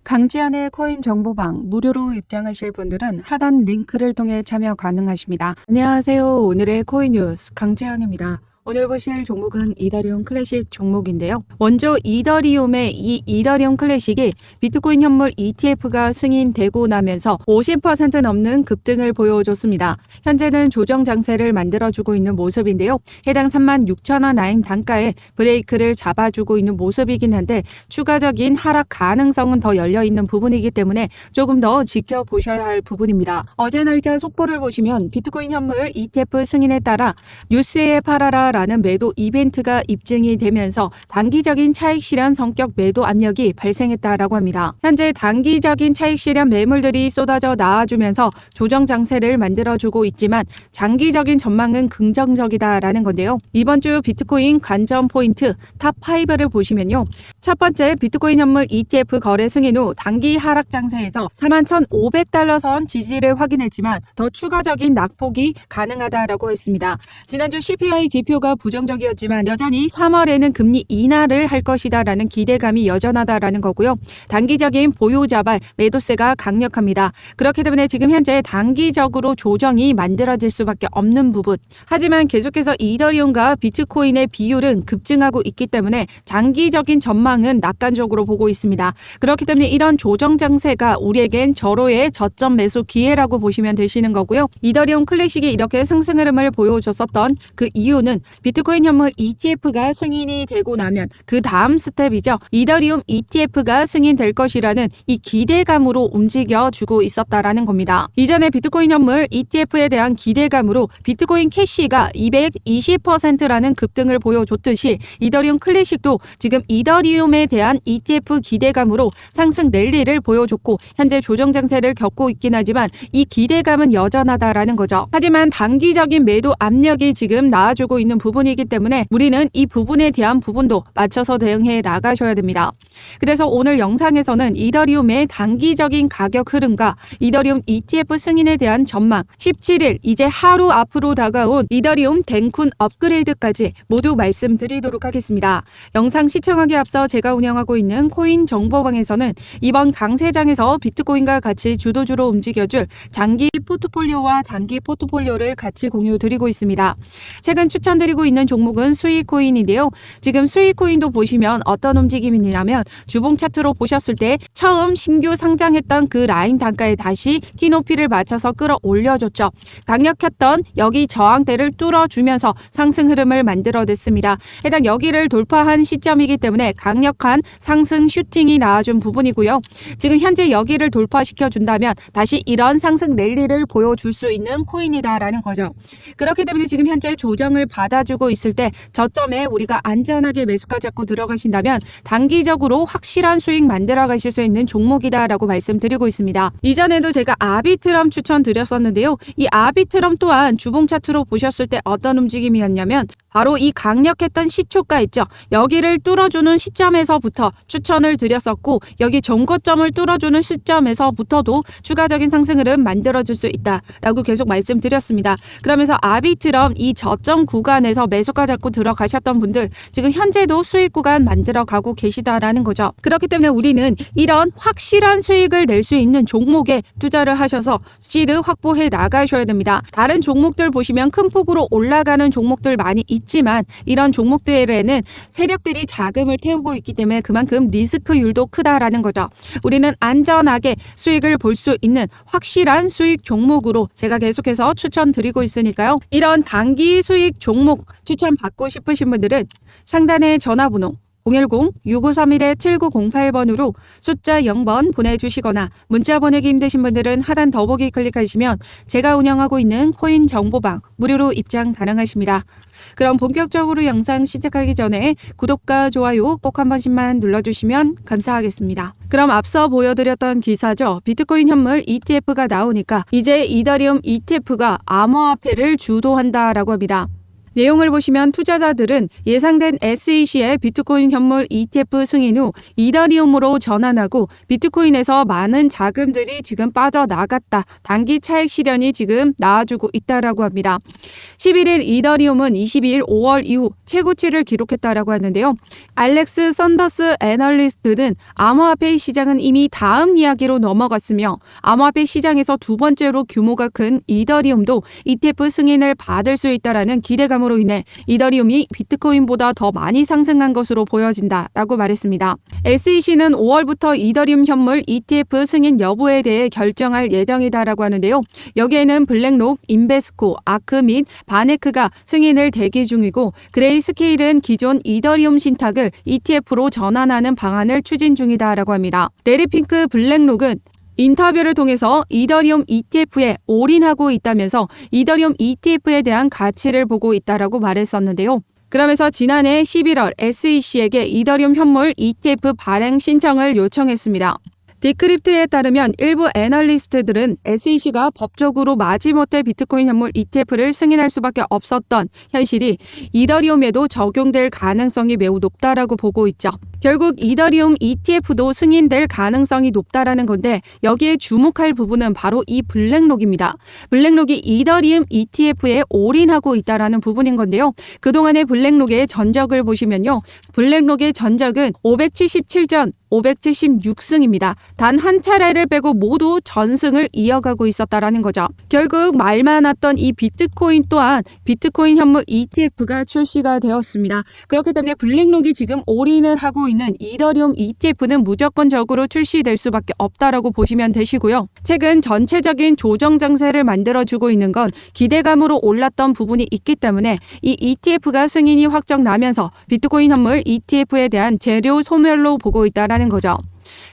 강지한의 코인 정보방 무료로 입장하실 분들은 하단 링크를 통해 참여 가능하십니다. 안녕하세요. 오늘의 코인 뉴스 강지한입니다. 오늘 보실 종목은 이더리움 클래식 종목인데요. 먼저 이더리움의 이 이더리움 클래식이 비트코인 현물 ETF가 승인되고 나면서 50% 넘는 급등을 보여줬습니다. 현재는 조정 장세를 만들어주고 있는 모습인데요. 해당 36,000원 라인 단가에 브레이크를 잡아주고 있는 모습이긴 한데 추가적인 하락 가능성은 더 열려있는 부분이기 때문에 조금 더 지켜보셔야 할 부분입니다. 어제 날짜 속보를 보시면 비트코인 현물 ETF 승인에 따라 뉴스에 팔아라 라는 매도 이벤트가 입증이 되면서 단기적인 차익 실현 성격 매도 압력이 발생했다라고 합니다. 현재 단기적인 차익 실현 매물들이 쏟아져 나와주면서 조정 장세를 만들어주고 있지만 장기적인 전망은 긍정적이다라는 건데요. 이번 주 비트코인 관전 포인트 탑5를 보시면요. 첫 번째 비트코인 현물 ETF 거래 승인 후 단기 하락 장세에서 41,500달러 선 지지를 확인했지만 더 추가적인 낙폭이 가능하다라고 했습니다. 지난주 CPI 지표가 부정적이었지만 여전히 3월에는 금리 인하를 할 것이다라는 기대감이 여전하다라는 거고요. 단기적인 보유자발 매도세가 강력합니다. 그렇기 때문에 지금 현재 단기적으로 조정이 만들어질 수밖에 없는 부분. 하지만 계속해서 이더리움과 비트코인의 비율은 급증하고 있기 때문에 장기적인 전망은 낙관적으로 보고 있습니다. 그렇기 때문에 이런 조정 장세가 우리에겐 절호의 저점 매수 기회라고 보시면 되시는 거고요. 이더리움 클래식이 이렇게 상승 흐름을 보여줬었던 그 이유는 비트코인 현물 ETF가 승인이 되고 나면 그 다음 스텝이죠. 이더리움 ETF가 승인될 것이라는 이 기대감으로 움직여주고 있었다라는 겁니다. 이전에 비트코인 현물 ETF에 대한 기대감으로 비트코인 캐시가 220%라는 급등을 보여줬듯이 이더리움 클래식도 지금 이더리움에 대한 ETF 기대감으로 상승 랠리를 보여줬고 현재 조정 장세를 겪고 있긴 하지만 이 기대감은 여전하다라는 거죠. 하지만 단기적인 매도 압력이 지금 나와주고 있는 부분이기 때문에 우리는 이 부분에 대한 부분도 맞춰서 대응해 나가셔야 됩니다. 그래서 오늘 영상에서는 이더리움의 단기적인 가격 흐름과 이더리움 ETF 승인에 대한 전망, 17일 이제 하루 앞으로 다가온 이더리움 덴쿤 업그레이드까지 모두 말씀드리도록 하겠습니다. 영상 시청하기 앞서 제가 운영하고 있는 코인 정보방에서는 이번 강세장에서 비트코인과 같이 주도주로 움직여줄 장기 포트폴리오와 단기 포트폴리오를 같이 공유드리고 있습니다. 최근 추천드리고 있는 종목은 수익코인인데요. 지금 수익코인도 보시면 어떤 움직임이냐면 주봉 차트로 보셨을 때 처음 신규 상장했던 그 라인 단가에 다시 키높이를 맞춰서 끌어올려줬죠. 강력했던 여기 저항대를 뚫어주면서 상승 흐름을 만들어냈습니다. 해당 여기를 돌파한 시점이기 때문에 강력한 상승 슈팅이 나와준 부분이고요. 지금 현재 여기를 돌파시켜준다면 다시 이런 상승 랠리를 보여줄 수 있는 코인이다라는 거죠. 그렇기 때문에 지금 현재 조정을 받아주고 있을 때 저점에 우리가 안전하게 매수가 잡고 들어가신다면 단기적으로 확실한 수익 만들어 가실 수 있는 종목이다라고 말씀드리고 있습니다. 이전에도 제가 아비트럼 추천드렸었는데요. 이 아비트럼 또한 주봉 차트로 보셨을 때 어떤 움직임이었냐면 바로 이 강력했던 시초가 있죠. 여기를 뚫어주는 시점에서부터 추천을 드렸었고 여기 전고점을 뚫어주는 시점에서부터도 추가적인 상승 흐름 만들어줄 수 있다라고 계속 말씀드렸습니다. 그러면서 아비트럼 이 저점 구간에서 매수가 잡고 들어가셨던 분들 지금 현재도 수익 구간 만들어 가고 계시다라는 거죠. 그렇기 때문에 우리는 이런 확실한 수익을 낼 수 있는 종목에 투자를 하셔서 시드 확보해 나가셔야 됩니다. 다른 종목들 보시면 큰 폭으로 올라가는 종목들 많이 있지만 이런 종목들에는 세력들이 자금을 태우고 있기 때문에 그만큼 리스크율도 크다라는 거죠. 우리는 안전하게 수익을 볼 수 있는 확실한 수익 종목으로 제가 계속해서 추천드리고 있으니까요. 이런 단기 수익 종목 추천받고 싶으신 분들은 상단의 전화번호 010-6531-7908번으로 숫자 0번 보내주시거나 문자 보내기 힘드신 분들은 하단 더보기 클릭하시면 제가 운영하고 있는 코인 정보방 무료로 입장 가능하십니다. 그럼 본격적으로 영상 시작하기 전에 구독과 좋아요 꼭 한 번씩만 눌러주시면 감사하겠습니다. 그럼 앞서 보여드렸던 기사죠. 비트코인 현물 ETF가 나오니까 이제 이더리움 ETF가 암호화폐를 주도한다라고 합니다. 내용을 보시면 투자자들은 예상된 SEC의 비트코인 현물 ETF 승인 후 이더리움으로 전환하고 비트코인에서 많은 자금들이 지금 빠져나갔다. 단기 차익 실현이 지금 나와주고 있다라고 합니다. 11일 이더리움은 22일 5월 이후 최고치를 기록했다라고 하는데요. 알렉스 썬더스 애널리스트는 암호화폐 시장은 이미 다음 이야기로 넘어갔으며 암호화폐 시장에서 두 번째로 규모가 큰 이더리움도 ETF 승인을 받을 수 있다라는 기대감으로 인해 이더리움이 비트코인보다 더 많이 상승한 것으로 보여진다라고 말했습니다. SEC는 5월부터 이더리움 현물 ETF 승인 여부에 대해 결정할 예정이다라고 하는데요. 여기에는 블랙록, 인베스코, 아크 및 바네크가 승인을 대기 중이고 그레이스케일은 기존 이더리움 신탁을 ETF로 전환하는 방안을 추진 중이다라고 합니다. 레리핑크 블랙록은 인터뷰를 통해서 이더리움 ETF에 올인하고 있다면서 이더리움 ETF에 대한 가치를 보고 있다라고 말했었는데요. 그러면서 지난해 11월 SEC에게 이더리움 현물 ETF 발행 신청을 요청했습니다. 디크립트에 따르면 일부 애널리스트들은 SEC가 법적으로 마지못해 비트코인 현물 ETF를 승인할 수밖에 없었던 현실이 이더리움에도 적용될 가능성이 매우 높다라고 보고 있죠. 결국 이더리움 ETF도 승인될 가능성이 높다라는 건데 여기에 주목할 부분은 바로 이 블랙록입니다. 블랙록이 이더리움 ETF에 올인하고 있다라는 부분인 건데요. 그동안의 블랙록의 전적을 보시면요. 블랙록의 전적은 577전 576승입니다. 단 한 차례를 빼고 모두 전승을 이어가고 있었다라는 거죠. 결국 말 많았던 이 비트코인 또한 비트코인 현물 ETF가 출시가 되었습니다. 그렇기 때문에 블랙록이 지금 올인을 하고 있는 이더리움 ETF는 무조건적으로 출시될 수밖에 없다라고 보시면 되시고요. 최근 전체적인 조정 장세를 만들어주고 있는 건 기대감으로 올랐던 부분이 있기 때문에 이 ETF가 승인이 확정 나면서 비트코인 현물 ETF에 대한 재료 소멸로 보고 있다라는 거죠.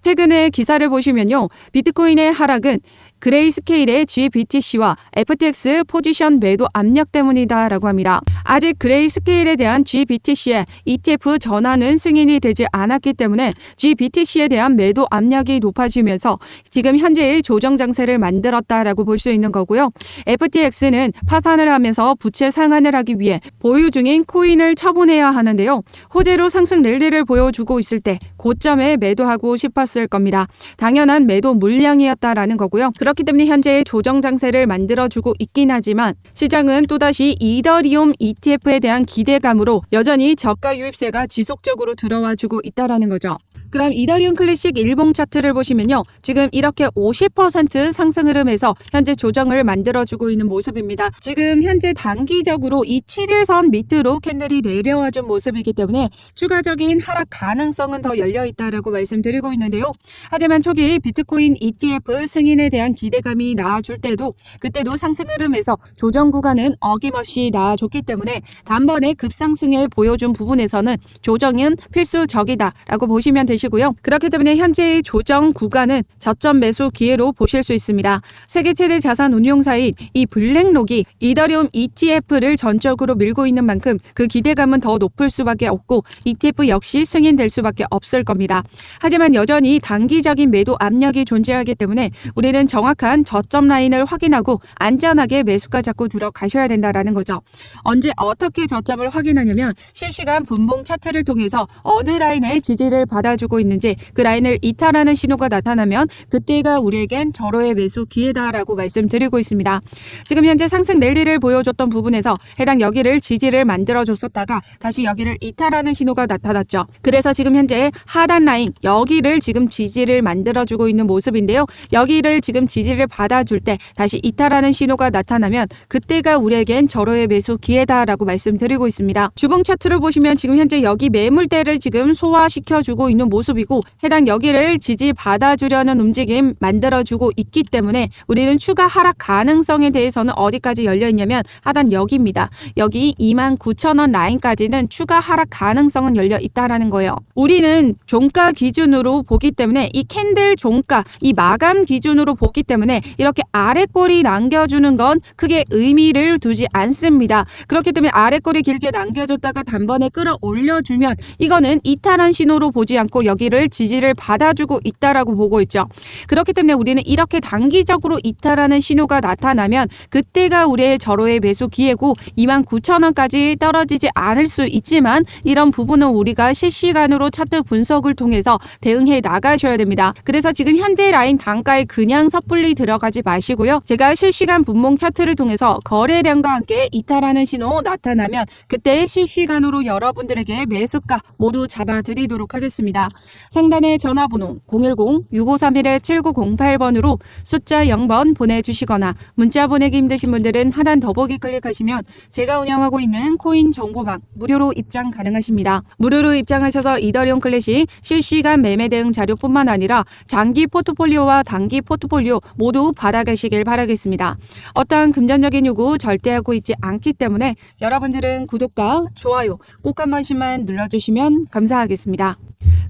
최근에 기사를 보시면요. 비트코인의 하락은 그레이스케일의 GBTC와 FTX 포지션 매도 압력 때문이다라고 합니다. 아직 그레이스케일에 대한 GBTC의 ETF 전환은 승인이 되지 않았기 때문에 GBTC에 대한 매도 압력이 높아지면서 지금 현재의 조정 장세를 만들었다라고 볼 수 있는 거고요. FTX는 파산을 하면서 부채 상환을 하기 위해 보유 중인 코인을 처분해야 하는데요. 호재로 상승 랠리를 보여주고 있을 때 고점에 매도하고 싶었을 겁니다. 당연한 매도 물량이었다라는 거고요. 그렇기 때문에 현재의 조정 장세를 만들어주고 있긴 하지만 시장은 또다시 이더리움 ETF에 대한 기대감으로 여전히 저가 유입세가 지속적으로 들어와주고 있다는 거죠. 그럼 이더리움 클래식 일봉 차트를 보시면요. 지금 이렇게 50% 상승 흐름에서 현재 조정을 만들어주고 있는 모습입니다. 지금 현재 단기적으로 이 7일선 밑으로 캔들이 내려와준 모습이기 때문에 추가적인 하락 가능성은 더 열려있다라고 말씀드리고 있는데요. 하지만 초기 비트코인 ETF 승인에 대한 기대감이 나와줄 때도 그때도 상승 흐름에서 조정 구간은 어김없이 나와줬기 때문에 단번에 급상승에 보여준 부분에서는 조정은 필수적이다라고 보시면 되시고요. 그렇기 때문에 현재의 조정 구간은 저점 매수 기회로 보실 수 있습니다. 세계 최대 자산 운용사인 이 블랙록이 이더리움 ETF를 전적으로 밀고 있는 만큼 그 기대감은 더 높을 수밖에 없고 ETF 역시 승인될 수밖에 없을 겁니다. 하지만 여전히 단기적인 매도 압력이 존재하기 때문에 우리는 정확한 저점 라인을 확인하고 안전하게 매수가 잡고 들어가셔야 된다라는 거죠. 언제 어떻게 저점을 확인하냐면 실시간 분봉 차트를 통해서 어느 라인에 지지를 받아주고 있는지 그 라인을 이탈하는 신호가 나타나면 그때가 우리에겐 절호의 매수 기회다라고 말씀드리고 있습니다. 지금 현재 상승 랠리를 보여줬던 부분에서 해당 여기를 지지를 만들어줬었다가 다시 여기를 이탈하는 신호가 나타났죠. 그래서 지금 현재 하단 라인 여기를 지금 지지를 만들어주고 있는 모습인데요. 여기를 지금 지지를 받아줄 때 다시 이탈하는 신호가 나타나면 그때가 우리에겐 절호의 매수 기회다라고 말씀드리고 있습니다. 주봉 차트를 보시면 지금 현재 여기 매물대를 지금 소화시켜주고 있는 모습이고 해당 여기를 지지 받아주려는 움직임 만들어주고 있기 때문에 우리는 추가 하락 가능성에 대해서는 어디까지 열려있냐면 하단 여기입니다. 여기 29,000원 라인까지는 추가 하락 가능성은 열려있다라는 거예요. 우리는 종가 기준으로 보기 때문에 이 캔들 종가 이 마감 기준으로 보기 때문에 이렇게 아래꼬리 남겨주는 건 크게 의미를 두지 않습니다. 그렇기 때문에 아래꼬리 길게 남겨줬다가 단번에 끌어올려주면 이거는 이탈한 신호로 보지 않고 여기를 지지를 받아주고 있다라고 보고 있죠. 그렇기 때문에 우리는 이렇게 단기적으로 이탈하는 신호가 나타나면 그때가 우리의 절호의 매수 기회고 29,000원까지 떨어지지 않을 수 있지만 이런 부분은 우리가 실시간으로 차트 분석을 통해서 대응해 나가셔야 됩니다. 그래서 지금 현재 라인 단가에 그냥 섣불리 들어가지 마시고요. 제가 실시간 분봉 차트를 통해서 거래량과 함께 이탈하는 신호 나타나면 그때 실시간으로 여러분들에게 매수가 모두 잡아드리도록 하겠습니다. 상단에 전화번호 010-6531-7908번으로 숫자 0번 보내주시거나 문자 보내기 힘드신 분들은 하단 더보기 클릭하시면 제가 운영하고 있는 코인 정보방 무료로 입장 가능하십니다. 무료로 입장하셔서 이더리움 클래식 실시간 매매 대응 자료뿐만 아니라 장기 포트폴리오와 단기 포트폴리오 모두 받아가시길 바라겠습니다. 어떠한 금전적인 요구 절대 하고 있지 않기 때문에 여러분들은 구독과 좋아요 꼭 한 번씩만 눌러주시면 감사하겠습니다.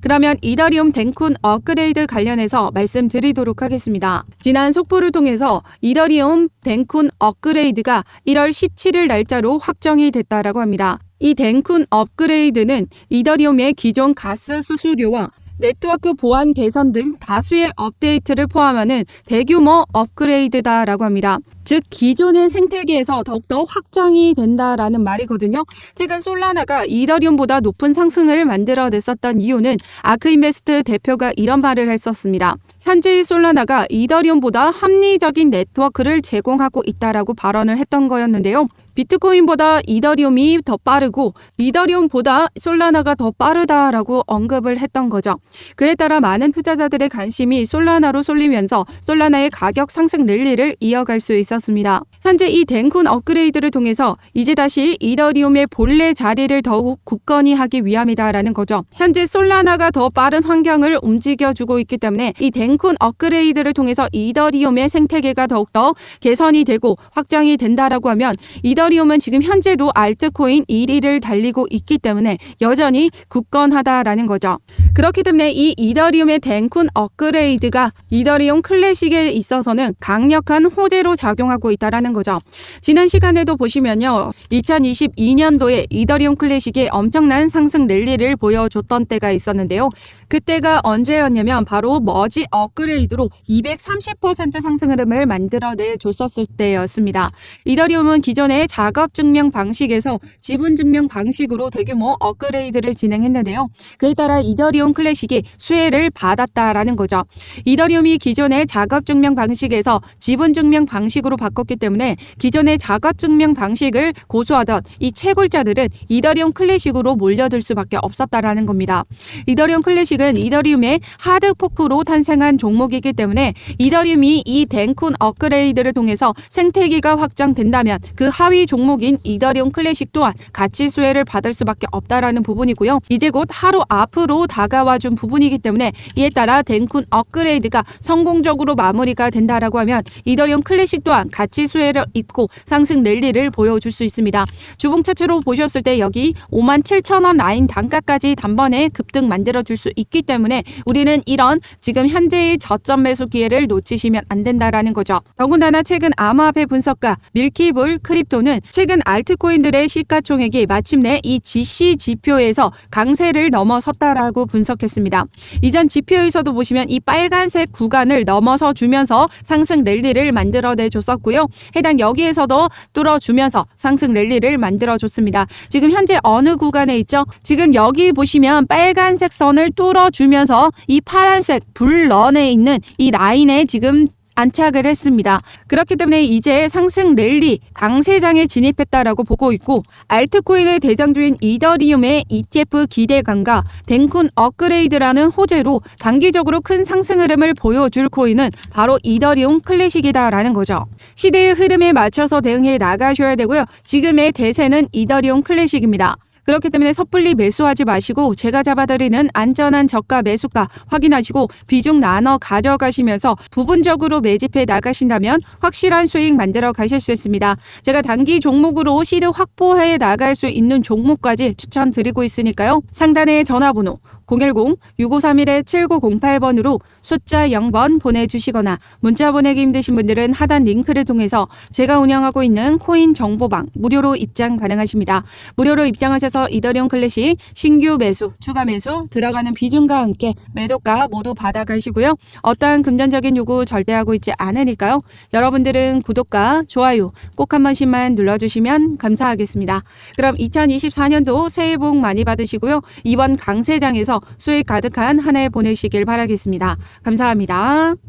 그러면 이더리움 덴쿤 업그레이드 관련해서 말씀드리도록 하겠습니다. 지난 속보를 통해서 이더리움 덴쿤 업그레이드가 1월 17일 날짜로 확정이 됐다라고 합니다. 이 덴쿤 업그레이드는 이더리움의 기존 가스 수수료와 네트워크 보안 개선 등 다수의 업데이트를 포함하는 대규모 업그레이드다라고 합니다. 즉 기존의 생태계에서 더욱더 확장이 된다라는 말이거든요. 최근 솔라나가 이더리움보다 높은 상승을 만들어냈었던 이유는 아크인베스트 대표가 이런 말을 했었습니다. 현재의 솔라나가 이더리움보다 합리적인 네트워크를 제공하고 있다라고 발언을 했던 거였는데요. 비트코인보다 이더리움이 더 빠르고 이더리움보다 솔라나가 더 빠르다라고 언급을 했던 거죠. 그에 따라 많은 투자자들의 관심이 솔라나로 쏠리면서 솔라나의 가격 상승 랠리를 이어갈 수 있었습니다. 현재 이 덴쿤 업그레이드를 통해서 이제 다시 이더리움의 본래 자리를 더욱 굳건히 하기 위함이다라는 거죠. 현재 솔라나가 더 빠른 환경을 움직여주고 있기 때문에 이 덴쿤 업그레이드를 통해서 이더리움의 생태계가 더욱더 개선이 되고 확장이 된다라고 하면 이더리움은 지금 현재도 알트코인 1위를 달리고 있기 때문에 여전히 굳건하다라는 거죠. 그렇기 때문에 이 이더리움의 덴쿤 업그레이드가 이더리움 클래식에 있어서는 강력한 호재로 작용하고 있다라는 거죠. 지난 시간에도 보시면요. 2022년도에 이더리움 클래식이 엄청난 상승 랠리를 보여줬던 때가 있었는데요. 그때가 언제였냐면 바로 머지 업그레이드로 230% 상승 흐름을 만들어내 줬었을 때였습니다. 이더리움은 기존의 작업 증명 방식에서 지분 증명 방식으로 대규모 업그레이드를 진행했는데요. 그에 따라 이더리움 클래식이 수혜를 받았다라는 거죠. 이더리움이 기존의 작업 증명 방식에서 지분 증명 방식으로 바꿨기 때문에 기존의 작업 증명 방식을 고수하던 이 채굴자들은 이더리움 클래식으로 몰려들 수밖에 없었다라는 겁니다. 이더리움 클래식은 이더리움의 하드 포크로 탄생한 종목이기 때문에 이더리움이 이 덴쿤 업그레이드를 통해서 생태계가 확장된다면 그 하위 종목인 이더리움 클래식 또한 가치 수혜를 받을 수밖에 없다라는 부분이고요. 이제 곧 하루 앞으로 다가와준 부분이기 때문에 이에 따라 덴쿤 업그레이드가 성공적으로 마무리가 된다라고 하면 이더리움 클래식 또한 가치 수혜를 입고 상승 랠리를 보여줄 수 있습니다. 주봉 차트로 보셨을 때 여기 57,000원 라인 단가까지 단번에 급등 만들어줄 수 있기 때문에 우리는 이런 지금 현재의 저점 매수 기회를 놓치시면 안 된다라는 거죠. 더군다나 최근 암호화폐 분석가 밀키불 크립토는 최근 알트코인들의 시가총액이 마침내 이 GC 지표에서 강세를 넘어섰다라고 분석했습니다. 이전 지표에서도 보시면 이 빨간색 구간을 넘어서 주면서 상승 랠리를 만들어내 줬었고요. 해당 여기에서도 뚫어주면서 상승 랠리를 만들어줬습니다. 지금 현재 어느 구간에 있죠? 지금 여기 보시면 빨간색 선을 뚫어주면서 이 파란색 불런에 있는 이 라인에 지금 안착을 했습니다. 그렇기 때문에 이제 상승 랠리 강세장에 진입했다라고 보고 있고 알트코인의 대장주인 이더리움의 ETF 기대감과 덴쿤 업그레이드라는 호재로 단기적으로 큰 상승 흐름을 보여줄 코인은 바로 이더리움 클래식이다라는 거죠. 시대의 흐름에 맞춰서 대응해 나가셔야 되고요. 지금의 대세는 이더리움 클래식입니다. 그렇기 때문에 섣불리 매수하지 마시고 제가 잡아드리는 안전한 저가 매수가 확인하시고 비중 나눠 가져가시면서 부분적으로 매집해 나가신다면 확실한 수익 만들어 가실 수 있습니다. 제가 단기 종목으로 시드 확보해 나갈 수 있는 종목까지 추천드리고 있으니까요. 상단에 전화번호 010-6531-7908번으로 숫자 0번 보내주시거나 문자 보내기 힘드신 분들은 하단 링크를 통해서 제가 운영하고 있는 코인 정보방 무료로 입장 가능하십니다. 무료로 입장하셔서 이더리움 클래식 신규 매수, 추가 매수 들어가는 비중과 함께 매도가 모두 받아가시고요. 어떠한 금전적인 요구 절대 하고 있지 않으니까요. 여러분들은 구독과 좋아요 꼭 한 번씩만 눌러주시면 감사하겠습니다. 그럼 2024년도 새해 복 많이 받으시고요. 이번 강세장에서 수익 가득한 한 해 보내시길 바라겠습니다. 감사합니다.